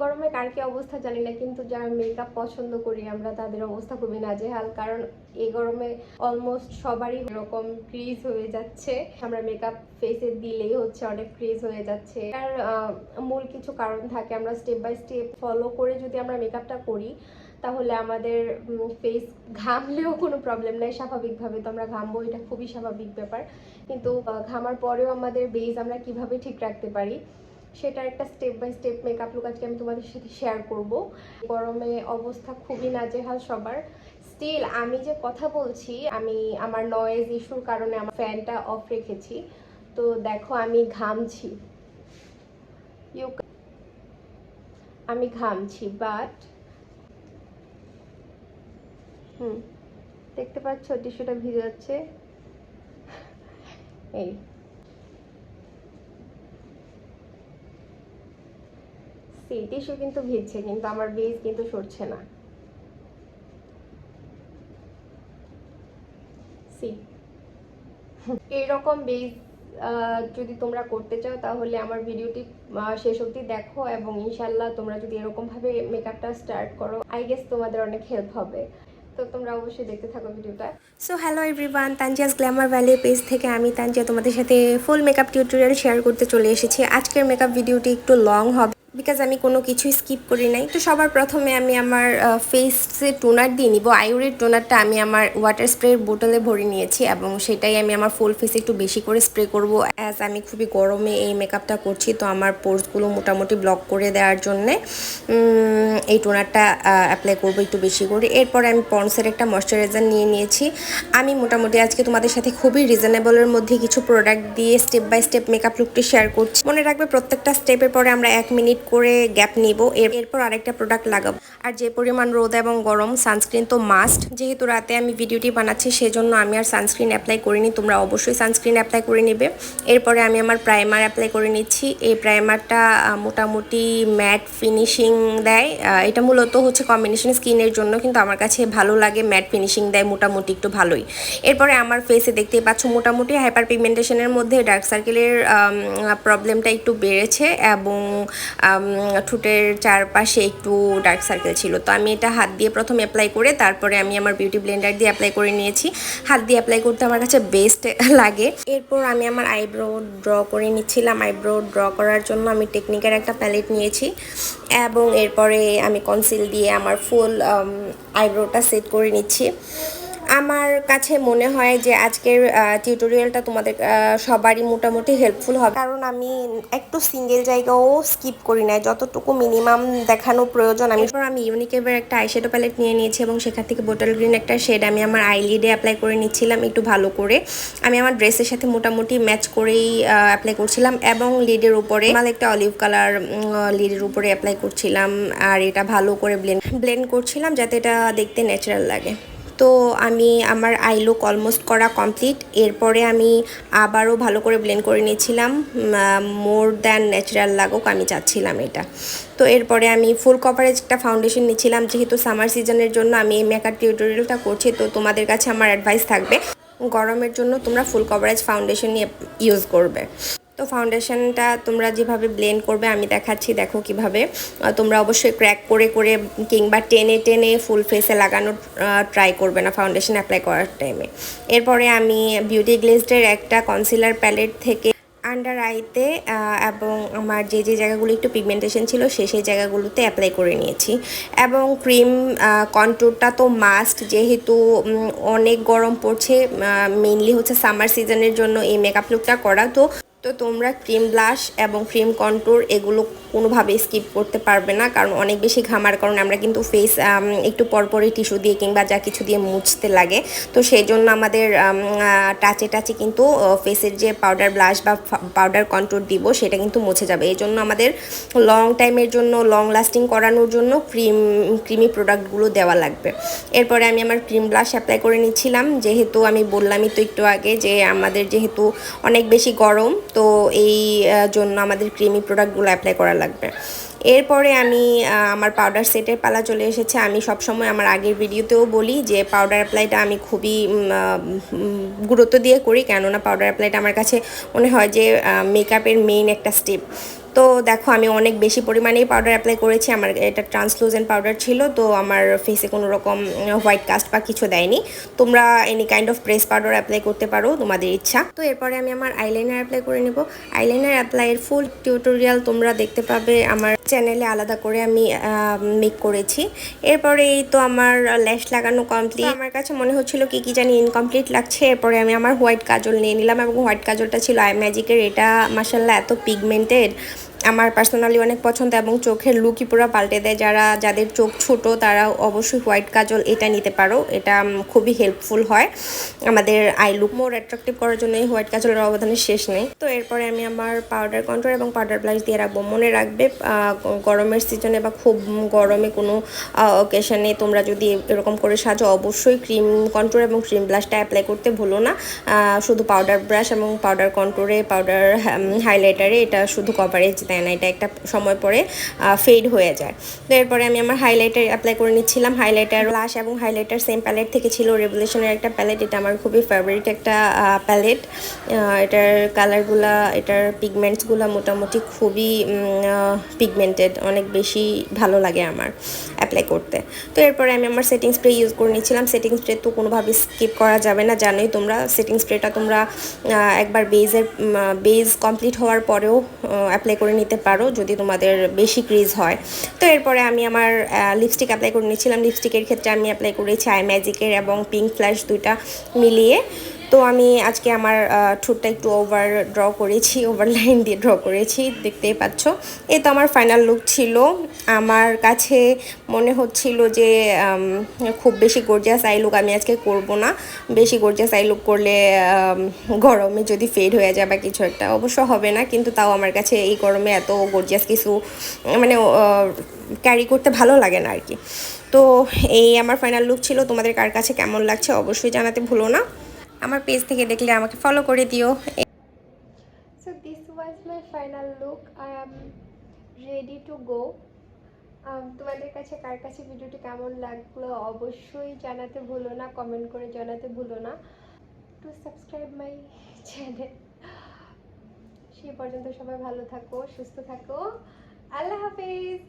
গরমে কার কি অবস্থা জানি না, কিন্তু যারা মেকআপ পছন্দ করি আমরা তাদের অবস্থা খুবই নাজেহাল। কারণ এই গরমে অলমোস্ট সবারই এরকম ক্রিজ হয়ে যাচ্ছে। আমরা মেকআপ ফেসে দিলেই হচ্ছে অনেক ক্রিজ হয়ে যাচ্ছে। আর মূল কিছু কারণ থাকে। আমরা স্টেপ বাই স্টেপ ফলো করে যদি আমরা মেকআপটা করি তাহলে আমাদের ফেস ঘামলেও কোনো প্রবলেম নাই, স্বাভাবিকভাবে তো আমরা ঘামবো, এটা খুবই স্বাভাবিক ব্যাপার। কিন্তু ঘামার পরেও আমাদের বেস আমরা কিভাবে ঠিক রাখতে পারি সেটার একটা step by step makeup look আজকে আমি তোমাদের সাথে শেয়ার করব। গরমে অবস্থা খুবই নাজেহাল সবার। স্টিল আমি যে কথা বলছি, আমি আমার নয়েজ ইস্যুর কারণে আমার ফ্যানটা অফ রেখেছি, তো দেখো আমি ঘামছি, আমি ঘামছি, বাট দেখতে পাচ্ছ টিস্যুটা ভিজে যাচ্ছে। এই টিস্যু কিন্তু ভিজছে, কিন্তু আমার বেস কিন্তু সরছে না। এইরকম বেস যদি তোমরা করতে চাও তাহলে আমার ভিডিওটি শেষ অবধি দেখো, এবং ইনশাল্লাহ তোমরা যদি এরকম ভাবে মেকআপটা স্টার্ট করো আই গেস তোমাদের অনেক হেল্প হবে। তো তোমরা অবশ্যই দেখতে থাকো ভিডিওটা। So hello everyone, Tanjia's glamour valley page থেকে আমি তানজিয়া তোমাদের সাথে ফুল মেকআপ টিউটোরিয়াল শেয়ার করতে চলে এসেছি। আজকের মেকআপ ভিডিওটি একটু লং হবে বিকজ আমি কোনো কিছুই স্কিপ করি নাই। তো সবার প্রথমে আমি আমার ফেসে টোনার দিয়ে নিব। আইউরের টোনারটা আমি আমার ওয়াটার স্প্রের বোতলে ভরে নিয়েছি এবং সেটাই আমি আমার ফুল ফেসে একটু বেশি করে স্প্রে করব। অ্যাজ আমি খুবই গরমে এই মেকআপটা করছি, তো আমার পোর্সগুলো মোটামুটি ব্লক করে দেওয়ার জন্যে এই টোনারটা অ্যাপ্লাই করব একটু বেশি করে। এরপরে আমি পন্ডসের একটা ময়শ্চারাইজার নিয়ে নিয়েছি। আমি মোটামুটি আজকে তোমাদের সাথে খুবই রিজনেবলের মধ্যে কিছু প্রোডাক্ট দিয়ে স্টেপ বাই স্টেপ মেকআপ লুকটি শেয়ার করছি। মনে রাখবে প্রত্যেকটা স্টেপের পরে আমরা 1 মিনিট করে গ্যাপ নিব, এরপর আরেকটা প্রোডাক্ট লাগাবো। আর যে পরিমাণ রোদ এবং গরম, সানস্ক্রিন তো মাস্ট। যেহেতু রাতে আমি ভিডিওটি বানাচ্ছি সেজন্য আমি আর সানস্ক্রিন অ্যাপ্লাই করিনি, তোমরা অবশ্যই সানস্ক্রিন অ্যাপ্লাই করে নেবে। এরপরে আমি আমার প্রাইমার অ্যাপ্লাই করে নিচ্ছি। এই প্রাইমারটা মোটামুটি ম্যাট ফিনিশিং দেয়। এটা মূলত হচ্ছে কম্বিনেশন স্কিনের জন্য, কিন্তু আমার কাছে ভালো লাগে, ম্যাট ফিনিশিং দেয় মোটামুটি একটু ভালোই। এরপরে আমার ফেসে দেখতেই পাচ্ছ মোটামুটি হাইপার পিগমেন্টেশনের মধ্যে ডার্ক সার্কেলের প্রবলেমটা একটু বেড়েছে এবং ঠোঁটের চারপাশে একটু ডার্ক সার্কেল ছিল। তো আমি এটা হাত দিয়ে প্রথমে অ্যাপ্লাই করে তারপরে আমি আমার বিউটি ব্লেন্ডার দিয়ে অ্যাপ্লাই করে নিয়েছি। হাত দিয়ে অ্যাপ্লাই করতে আমার কাছে বেস্ট লাগে। এরপর আমি আমার আইব্রো ড্র করে নিচ্ছিলাম। আইব্রো ড্র করার জন্য আমি টেকনিকের একটা প্যালেট নিয়েছি এবং এরপরে আমি কনসিল দিয়ে আমার ফুল আইব্রোটা সেট করে নিচ্ছি। আমার কাছে মনে হয় যে আজকের টিউটোরিয়ালটা তোমাদের সবারই মোটামুটি হেল্পফুল হবে, কারণ আমি একটু সিঙ্গেল জায়গাও স্কিপ করি না, যতটুকু মিনিমাম দেখানো প্রয়োজন। আমি ইউনিকেভের একটা আইশ্যাডো প্যালেট নিয়ে নিয়েছি এবং সেখান থেকে বোটল গ্রিন একটা শেড আমি আমার আইলিডে অ্যাপ্লাই করে নিচ্ছিলাম একটু ভালো করে। আমি আমার ড্রেসের সাথে মোটামুটি ম্যাচ করেই অ্যাপ্লাই করছিলাম এবং লিডের উপরে আমার একটা অলিভ কালার লিডের উপরে অ্যাপ্লাই করছিলাম, আর এটা ভালো করে ব্লেন্ড করছিলাম যাতে এটা দেখতে ন্যাচারাল লাগে। তো আমি আমার আই লুক অলমোস্ট করা কমপ্লিট। এরপরে আমি আবারও ভালো করে ব্লেন্ড করে নিয়েছিলাম, মোর দ্যান ন্যাচারাল লাগুক আমি চাচ্ছিলাম এটা। তো এরপরে আমি ফুল কভারেজ একটা ফাউন্ডেশন নিচ্ছিলাম। যেহেতু সামার সিজনের জন্য আমি এই মেকআপ টিউটোরিয়ালটা করছি, তো তোমাদের কাছে আমার অ্যাডভাইস থাকবে গরমের জন্য তোমরা ফুল কভারেজ ফাউন্ডেশন নিয়ে ইউজ করবে। তো ফাউন্ডেশনটা তোমরা যেভাবে ব্লেন্ড করবে আমি দেখাচ্ছি, দেখো কিভাবে। তোমরা অবশ্যই ক্র্যাক করে করে কিংবা টেনে টেনে ফুল ফেসে লাগানোর ট্রাই করবে না ফাউন্ডেশন অ্যাপ্লাই করার টাইমে। এরপরে আমি বিউটি গ্লেজডের একটা কনসিলার প্যালেট থেকে আন্ডার আইতে এবং আমার যে যে জায়গাগুলো একটু পিগমেন্টেশন ছিল সেই জায়গাগুলোতে অ্যাপ্লাই করে নিয়েছি। এবং ক্রিম কন্ট্যুরটা তো মাস্ট, যেহেতু অনেক গরম পড়ছে, মেইনলি হচ্ছে সামার সিজনের জন্য এই মেকআপ লুকটা করা। তো তোমরা ক্রিম ব্লাশ এবং ক্রিম কন্ট্যুর এগুলো কোনোভাবেই স্কিপ করতে পারবে না, কারণ অনেক বেশি ঘামার কারণে আমরা কিন্তু ফেস একটু পরপরই টিস্যু দিয়ে কিংবা যা কিছু দিয়ে মুছতে লাগে। তো সেই জন্য আমাদের টাচে টাচে কিন্তু ফেসের যে পাউডার ব্লাশ বা পাউডার কন্ট্যুর দিব সেটা কিন্তু মুছে যাবে। এই জন্য আমাদের লং টাইমের জন্য, লং লাস্টিং করানোর জন্য ক্রিমি প্রোডাক্টগুলো দেওয়া লাগবে। এরপরে আমি আমার ক্রিম ব্লাশ অ্যাপ্লাই করে নিচ্ছিলাম, যেহেতু আমি বললামই তো একটু আগে যে আমাদের যেহেতু অনেক বেশি গরম, তো এই জন্য আমাদের ক্রিমি প্রোডাক্টগুলো অ্যাপ্লাই করা লাগবে। এরপরে আমি আমার পাউডার সেটের পালা চলে এসেছে। আমি সবসময় আমার আগের ভিডিওতেও বলি যে পাউডার অ্যাপ্লাইটা আমি খুবই গুরুত্ব দিয়ে করি, কেননা পাউডার অ্যাপ্লাইটা আমার কাছে মনে হয় যে মেকআপের মেইন একটা স্টেপ। তো দেখো আমি অনেক বেশি পরিমাণেই পাউডার অ্যাপ্লাই করেছি, আমার এটা ট্রান্সলুজেন্ট পাউডার ছিল, তো আমার ফেসে কোনো রকম হোয়াইট কাস্ট বা কিছু দেয়নি। তোমরা any kind of press powder apply করতে পারো তোমাদের ইচ্ছা। তো এরপরে আমি আমার আইলাইনার অ্যাপ্লাই করে নেব। আইলাইনার অ্যাপ্লাইয়ের ফুল টিউটোরিয়াল তোমরা দেখতে পাবে আমার চ্যানেলে, আলাদা করে আমি মেক করেছি। এরপরে এই তো আমার ল্যাশ লাগানো কমপ্লিট। আমার কাছে মনে হচ্ছিল কি জানি ইনকমপ্লিট লাগছে। এরপরে আমি আমার হোয়াইট কাজল নিয়ে নিলাম এবং হোয়াইট কাজলটা ছিল আই ম্যাজিকের। এটা মাশাআল্লাহ এত পিগমেন্টেড, আমার পার্সোনালি অনেক পছন্দ এবং চোখের লুকই পুরো পাল্টে দেয়। যাদের চোখ ছোট তারা অবশ্যই হোয়াইট কাজল এটা নিতে পারো, এটা খুবই হেল্পফুল হয় আমাদের আই লুক মোর অ্যাট্রাকটিভ করার জন্য। এই হোয়াইট কাজলের অবদানের শেষ নেই। তো এরপরে আমি আমার পাউডার কন্ট্রোল এবং পাউডার ব্লাশ দিয়ে রাখবো। মনে রাখবে গরমের সিজনে বা খুব গরমে কোনো অকেশনে তোমরা যদি এরকম করে সাজো, অবশ্যই ক্রিম কন্ট্রোল এবং ক্রিম ব্লাশটা অ্যাপ্লাই করতে ভুলো না। শুধু পাউডার ব্রাশ এবং পাউডার কন্ট্রোলে, পাউডার হাইলাইটারে এটা শুধু কভারেজ দেয় না, এটা একটা সময় পরে ফেড হয়ে যায়। তো এরপরে আমি আমার হাইলাইটার অ্যাপ্লাই করে নিচ্ছিলাম। হাইলাইটার ব্লাশ এবং হাইলাইটার সেম প্যালেট থেকে ছিল, রেভলিউশনের একটা প্যালেট। এটা আমার খুবই ফেভারিট একটা প্যালেট। এটার কালারগুলা, এটার পিগমেন্টসগুলো মোটামুটি খুবই পিগমেন্টেড, অনেক বেশি ভালো লাগে আমার অ্যাপ্লাই করতে। তো এরপরে আমি আমার সেটিং স্প্রে ইউজ করে নিচ্ছিলাম। সেটিং স্প্রে তো কোনোভাবে স্কিপ করা যাবে না, জানোই তোমরা। সেটিং স্প্রেটা তোমরা একবার বেজ কমপ্লিট হওয়ার পরেও অ্যাপ্লাই করে নিতে পারো যদি তোমাদের বেশি ক্রিজ হয়। তো এরপরে আমি আমার লিপস্টিক অ্যাপ্লাই করে নিচ্ছিলাম। লিপস্টিকের ক্ষেত্রে আমি অ্যাপ্লাই করেছি আই ম্যাজিকের এবং পিঙ্ক ফ্ল্যাশ, দুইটা মিলিয়ে। তো আমি আজকে আমার ঠোঁটটা একটু ওভার ড্র করেছি, ওভার লাইন দিয়ে ড্র করেছি, দেখতেই পাচ্ছ। এই তো আমার ফাইনাল লুক ছিল। আমার কাছে মনে হচ্ছিল যে খুব বেশি গর্জিয়াস আই লুক আমি আজকে করব না। বেশি গর্জিয়াস আই লুক করলে গরমে যদি ফেড হয়ে যায় বা কিছু একটা, অবশ্য হবে না, কিন্তু তাও আমার কাছে এই গরমে এত গর্জিয়াস কিছু মানে ক্যারি করতে ভালো লাগে না আর কি। তো এই আমার ফাইনাল লুক ছিল। তোমাদের কার কাছে কেমন লাগছে অবশ্যই জানাতে ভুলো না। আমার পেজ থেকে দেখলে আমাকে ফলো করে দিও। So this was my final look. I am ready to go. তোমাদের কাছে কার কাছে ভিডিওটি কেমন লাগলো অবশ্যই জানাতে ভুলো না, কমেন্ট করে জানাতে ভুলো না। To subscribe my channel. সে পর্যন্ত সবাই ভালো থাকো, সুস্থ থাকো। আল্লাহ হাফেজ।